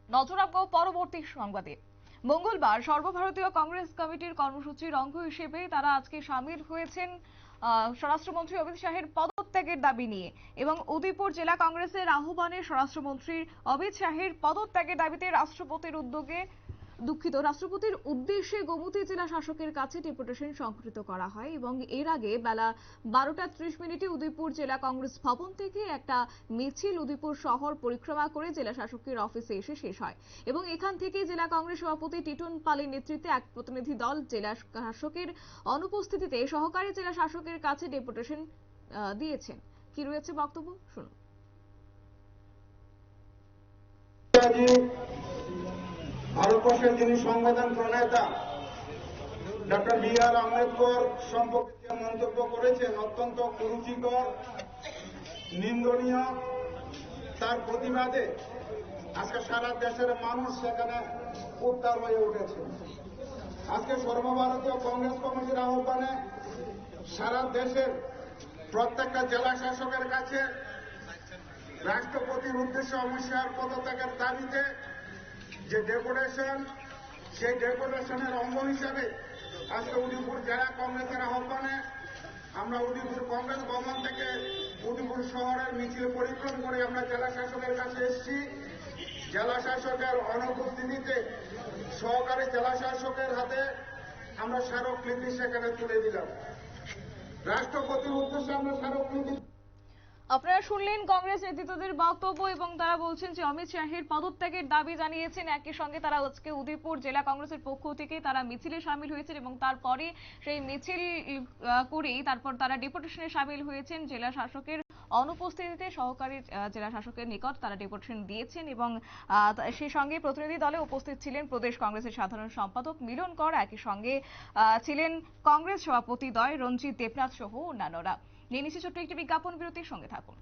নজর রাখবো পরবর্তী সংবাদে। মঙ্গলবার সর্বভারতীয় কংগ্রেস কমিটির কর্মসূচির অঙ্গ হিসেবে তারা আজকে সামিল হয়েছেন স্বরাষ্ট্রমন্ত্রী অমিত শাহের পদত্যাগের দাবি নিয়ে, এবং উদয়পুর জেলা কংগ্রেসের আহ্বানে স্বরাষ্ট্রমন্ত্রী অমিত শাহের পদত্যাগের দাবিতে রাষ্ট্রপতির উদ্দেশ্যে গোমতী জেলা শাসকের কাছে ডেপুটেশন সংগঠিত করা হয়। এবং এর আগে বেলা 12:30 উদয়পুর জেলা কংগ্রেস ভবন থেকে একটা মিছিল উদয়পুর শহর পরিক্রমা করে জেলা শাসকের অফিসে এসে শেষ হয়, এবং এখান থেকে জেলা কংগ্রেস সভাপতি টিটন পালের নেতৃত্বে এক প্রতিনিধি দল জেলা শাসকের অনুপস্থিতিতে সহকারী জেলা শাসকের কাছে ডেপুটেশন দিয়েছেন। কি রয়েছে বক্তব্য শুনুন। ভারতবর্ষের যিনি সংবিধান প্রণেতা ডক্টর বি.আর. আম্বেদকর সম্পর্কে যে মন্তব্য করেছেন অত্যন্ত কুরুচিকর, নিন্দনীয়। তার প্রতিবাদে আজকে সারা দেশের মানুষ সেখানে উত্তাল হয়ে উঠেছে। আজকে সর্বভারতীয় কংগ্রেস কমিটির আহ্বানে সারা দেশের প্রত্যেকটা জেলা শাসকের কাছে রাষ্ট্রপতির উদ্দেশ্যে অমিত শাহের পদত্যাগের দাবিতে যে ডেপুটেশন, সেই ডেপুটেশনের অঙ্গ হিসাবে আজকে উদয়পুর জেলা কংগ্রেসের আহ্বানে আমরা উদয়পুর কংগ্রেস ভবন থেকে উদয়পুর শহরের মিছিল পরিক্রম করে আমরা জেলা শাসকের কাছে এসেছি। জেলা শাসকের অনুপস্থিতিতে সহকারী জেলা শাসকের হাতে আমরা স্মারকলিপি সেখানে তুলে দিলাম। রাষ্ট্রপতির উদ্দেশ্যে আমরা স্মারকলিপি। আপনারা শুনলেন কংগ্রেস নেতৃত্বদের বক্তব্য, এবং তারা বলছেন যে অমিত শাহের পদত্যাগের দাবি জানিয়েছেন। একই সঙ্গে তারা আজকে উদয়পুর জেলা কংগ্রেসের পক্ষ থেকে তারা মিছিলে সামিল হয়েছেন, এবং তারপরে সেই মিছিল করেই তারপর তারা ডেপুটেশনে সামিল হয়েছেন। জেলা শাসকের অনুপস্থিতিতে সহকারী জেলা শাসকের নিকট তারা ডেপুটেশন দিয়েছেন, এবং সেই সঙ্গে প্রতিনিধি দলে উপস্থিত ছিলেন প্রদেশ কংগ্রেসের সাধারণ সম্পাদক মিলন কর, একই সঙ্গে ছিলেন কংগ্রেস সভাপতি দ্বয় রঞ্জিত দেবনাথ সহ অন্যান্যরা। নিয়ে নিচ্ছে ছোট্ট একটি বিজ্ঞাপন বিরতির সঙ্গে থাকুন।